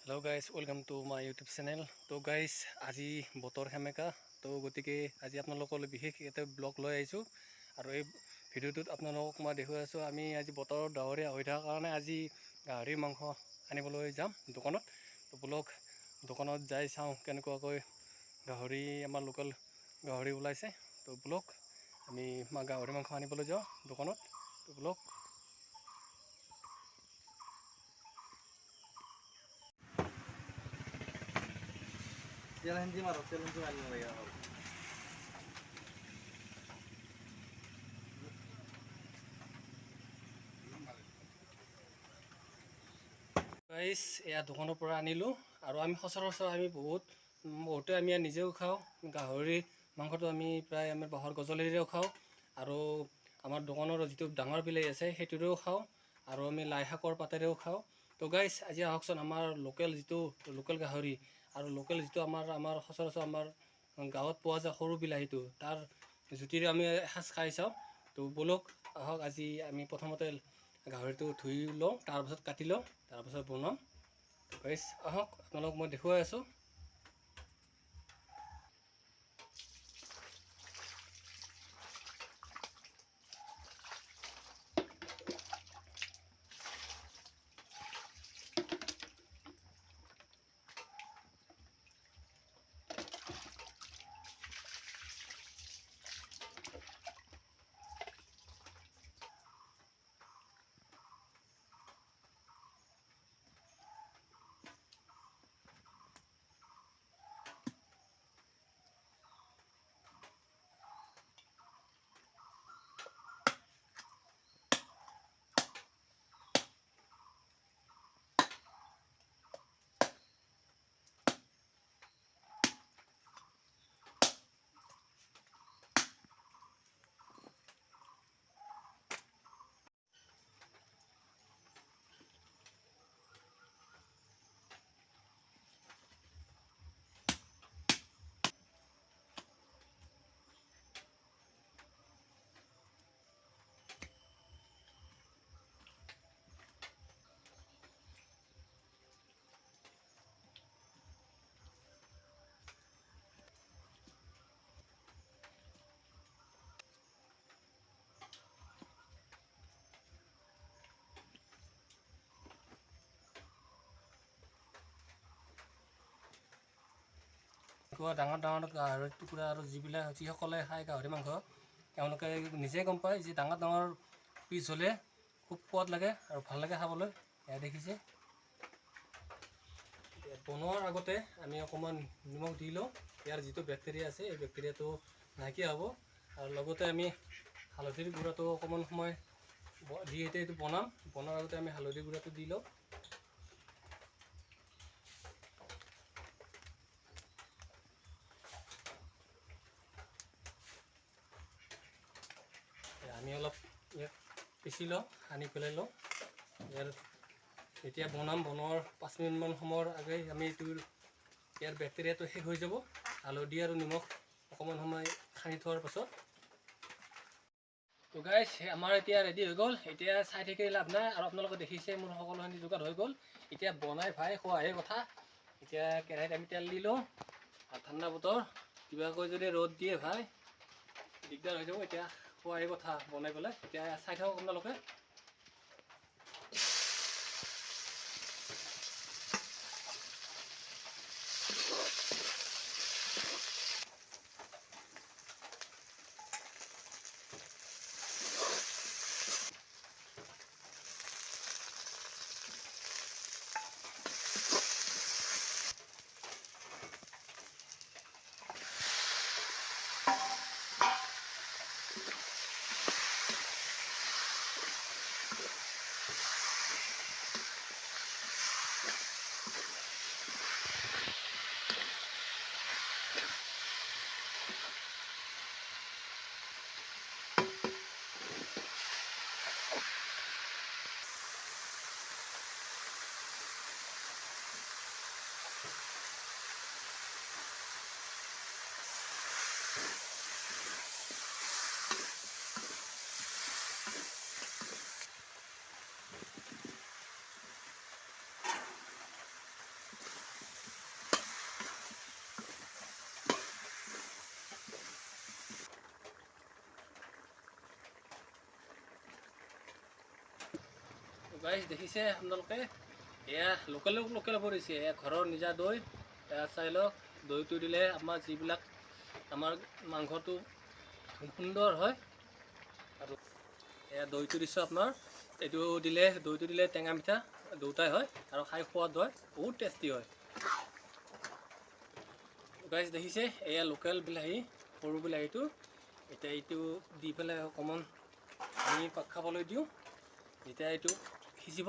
Hello' guys welcome to my YouTube channel. তো guys আজি বতৰ সেমেকা, তো গতিকে আজি আপোনালোকলৈ বিশেষ এটা ব্লগ লৈ আহিছোঁ। আৰু এই ভিডিঅ'টোত আপোনালোকক মই দেখুৱাই আছোঁ আমি আজি বতৰ ডাৱৰীয়া হৈ থকাৰ কাৰণে আজি গাহৰিৰ মাংস আনিবলৈ যাম দোকানত। তো ব্লগ দোকানত যাই চাওঁ কেনেকুৱাকৈ গাহৰি আমাৰ লোকেল গাহৰি ওলাইছে। তো ব্লগ আমি গাহৰি মাংস আনিবলৈ যাওঁ দোকানত। তো ব্লগ চ্যালেঞ্জ মাৰো চ্যালেঞ্জ মাৰি না ভাইয়া গাইজ এয়া দোকানৰ পৰা আনিলোঁ। আৰু আমি সচৰাচৰ আমি বহুতে আমি নিজেও খাওঁ গাহৰি মাংসটো। আমি প্ৰায় আমাৰ বাঁহৰ গজলিৰেও খাওঁ, আৰু আমাৰ দোকানৰ যিটো ডাঙৰ বিলাহী আছে সেইটোৰেও খাওঁ, আৰু আমি লাই শাকৰ পাতেৰেও খাওঁ। তো গাইজ আজি আহকচোন আমাৰ লোকেল গাহৰি আৰু লোকেল যিটো আমাৰ সচৰাচৰ আমাৰ গাঁৱত পোৱা যায় সৰু বিলাহীটো, তাৰ জুতিৰে আমি এসাঁজ খাই চাওঁ। তো ব'লক আহক, আজি আমি প্ৰথমতে গাহৰিটো ধুই লওঁ, তাৰপাছত কাটি লওঁ, তাৰপাছত বনাম। গাইজ আহক আপোনালোক মই দেখুৱাই আছোঁ। ডাঙৰ গাহৰি টুকুৰা, আৰু যিসকলে খায় গাহৰি মাংস তেওঁলোকে নিজে গম পায় যে ডাঙৰ পিচ হ'লে খুব সোৱাদ লাগে আৰু ভাল লাগে খাবলৈ। এয়া দেখিছে। বনোৱাৰ আগতে আমি অকণমান নিমখ দি লওঁ, ইয়াৰ যিটো বেক্টেৰিয়া আছে এই বেক্টেৰিয়াটো নাইকিয়া হ'ব। আৰু লগতে আমি হালধিৰ গুড়াটো অকণমান সময় দি এইটো বনোৱাৰ আগতে আমি হালধি গুড়াটো দি লওঁ। আমি অলপ ইয়াক পিচি লওঁ, সানি পেলাই লওঁ। এতিয়া বনোৱাৰ 5 মিনিটমান সময়ৰ আগেই আমি ইয়াৰ বেক্টেৰিয়াটো শেষ হৈ যাব। হালধি আৰু নিমখ অকণমান সময় সানি থোৱাৰ পাছত। তো গাইজ আমাৰ এতিয়া ৰেডি হৈ গ'ল। এতিয়া চাই থাকি লাভ নাই, আৰু আপোনালোকে দেখিছে মোৰ সকলোখিনি যোগাৰ হৈ গ'ল। এতিয়া বনাই ভাই খোৱাহে কথা। এতিয়া কেৰাহীত আমি তেল দি লওঁ, আৰু ঠাণ্ডা বতৰ কিবাকৈ যদি ৰ'দ দিয়ে ভাই দিগদাৰ হৈ যাব। এতিয়া খোৱাহে কথা বনাই পেলাই। এতিয়া চাই থাকক আপোনালোকে। গাইজ দেখিছে আপোনালোকে, এয়া লোকেল পৰিছে, এয়া ঘৰৰ নিজা দৈ। এয়া চাই লওক, দৈটো দিলে আমাৰ যিবিলাক আমাৰ মাংসটো সুন্দৰ হয়। আৰু এয়া দৈটো দিছোঁ আপোনাৰ, দৈটো দিলে টেঙা মিঠা দুটাই হয় আৰু খাই সোৱাদ হয়, বহুত টেষ্টি হয়। গাইজ দেখিছে, এয়া লোকেল বিলাহী, সৰু বিলাহীটো। এতিয়া এইটো দি পেলাই অকণমান আমি পাক খাবলৈ দিওঁ। যেতিয়া এইটো সিজিব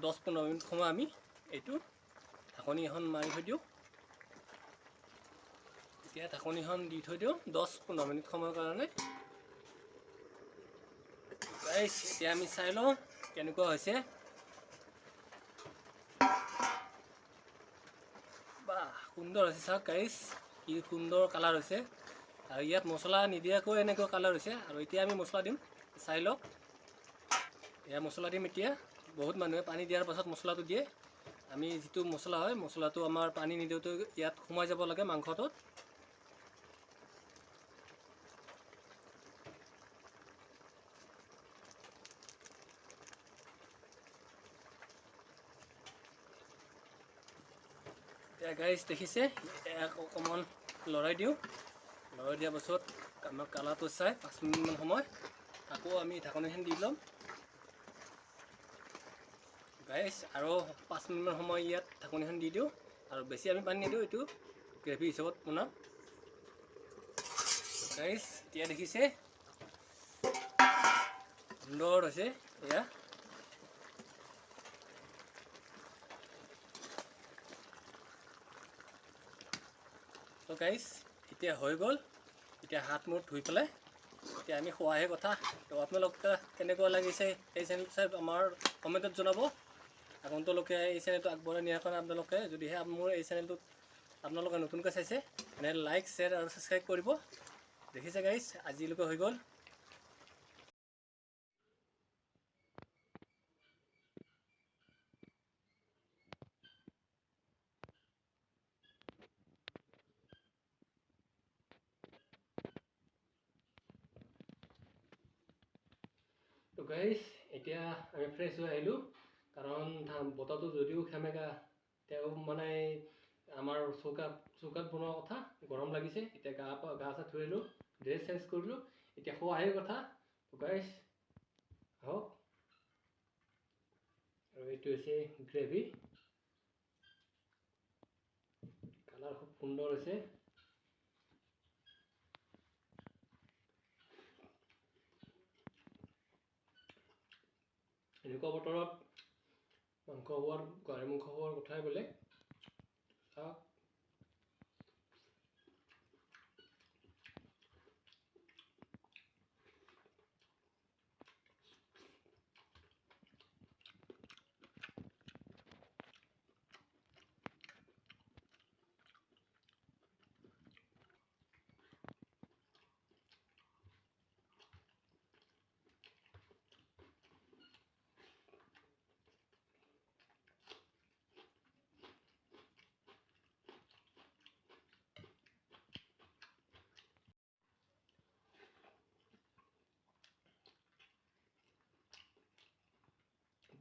10-15 মিনিট সময় আমি এইটো ঢাকনি এখন মাৰি থৈ দিওঁ। এতিয়া ঢাকনিখন দি থৈ দিওঁ 10-15 মিনিট সময়ৰ কাৰণে। গাইজ এতিয়া আমি চাই লওঁ কেনেকুৱা হৈছে। বাহ, সুন্দৰ হৈছে, চাওক গাইজ কি সুন্দৰ কালাৰ হৈছে। আৰু ইয়াত মছলা নিদিয়াকৈ এনেকুৱা কালাৰ হৈছে। আৰু এতিয়া আমি মছলা দিম, চাই লওক। এয়া মছলা দিম এতিয়া। বহুত মানুহে পানী দিয়াৰ পাছত মছলাটো দিয়ে। আমি যিটো মছলা হয়, মছলাটো আমাৰ পানী নিদিওঁতে ইয়াত সোমাই যাব লাগে মাংসটোত। এতিয়া গাইজ দেখিছে, অকণমান লৰাই দিওঁ। লৰাই দিয়াৰ পাছত আমাৰ কালাৰটো চাই 5 মিনিটমান সময় আকৌ আমি ঢাকনিখন দি ল'ম। গাইজ আৰু 5 মিনিটমান সময় ইয়াত ঢাকনিখন দি দিওঁ। আৰু বেছি আমি পানী নিদিওঁ, এইটো গ্ৰেভি হিচাপত বনাম। গাইজ এতিয়া দেখিছে সুন্দৰ হৈছে এয়া। তো গাইজ এতিয়া হৈ গ'ল। এতিয়া হাত মুখ ধুই পেলাই এতিয়া আমি খোৱাহে কথা। তো আপোনালোকে কেনেকুৱা লাগিছে এই চেনেলটো চাই আমাৰ কমেণ্টত জনাব। আপোনালোকে এই চেনেলটো আগবঢ়াই নিয়াৰ কাৰণে আপোনালোকে, যদিহে মোৰ এই চেনেলটোত আপোনালোকে নতুনকৈ চাইছে, এনেহ'লে লাইক, শ্বেয়াৰ আৰু ছাবস্ক্ৰাইব কৰিব। দেখিছে গাইজ, আজিলৈকে হৈ গ'ল। তো গাইজ এতিয়া আমি ফ্ৰেছ হৈ আহিলোঁ, কাৰণ বতৰটো যদিও সেমেকা, তেওঁ মানে আমাৰ চৌকাত বনোৱা কথা, গৰম লাগিছে। এতিয়া গা চা ধুই আহিলোঁ, ড্ৰেছ চেঞ্জ কৰিলোঁ, এতিয়া খোৱাহে কথা। তো গাইজ আহক। আৰু এইটো হৈছে গ্ৰেভি, কালাৰ খুব সুন্দৰ হৈছে। এনেকুৱা বতৰত গাহৰি মাংস খোৱাৰ কথাই বেলেগ। চাওক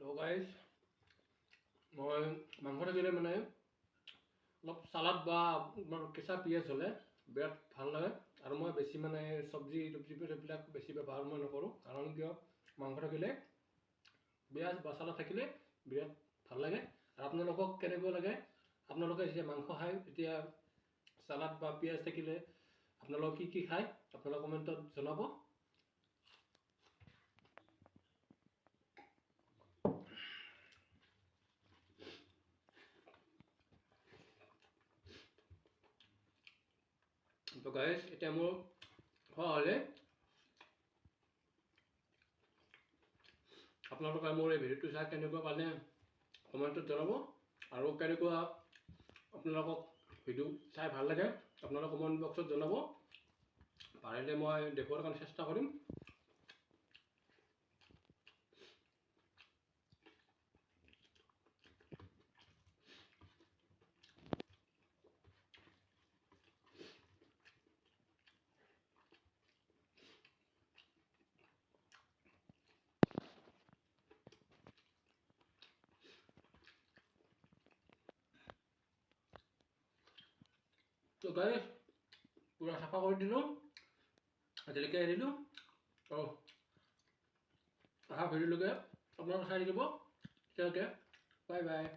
তো গাইজ মই মাংস থাকিলে মানে অলপ চালাড বা কেঁচা পিঁয়াজ হ'লে বিৰাট ভাল লাগে। আৰু মই বেছি মানে চব্জি এইবিলাক বেছি ব্যৱহাৰ মই নকৰোঁ, কাৰণ কিয় মাংস থাকিলে পিঁয়াজ বা চালাড থাকিলে বিৰাট ভাল লাগে। আৰু আপোনালোকক কেনেকুৱা লাগে, আপোনালোকে যেতিয়া মাংস খায় তেতিয়া চালাড বা পিঁয়াজ থাকিলে আপোনালোকে কি খায়, আপোনালোকে কমেণ্টত জনাব। তো গাইজ এতিয়া মোৰ খোৱা হ'লে, আপোনালোকে মোৰ এই ভিডিঅ'টো চাই কেনেকুৱা পালে কমেণ্টত জনাব। আৰু কেনেকুৱা আপোনালোকক ভিডিঅ' চাই ভাল লাগে আপোনালোকে কমেণ্ট বক্সত জনাব। পাৰিলে মই দেখুৱাৰ কাৰণে চেষ্টা কৰিম। তো গাইজ পুৰা চাফা কৰি দিলোঁ, আজিলৈকে এৰি দিলোঁ। আৰু অহা ভিডিঅ'লৈকে আপোনালোকে চাই থাকিব। তেতিয়ালৈকে বাই বাই।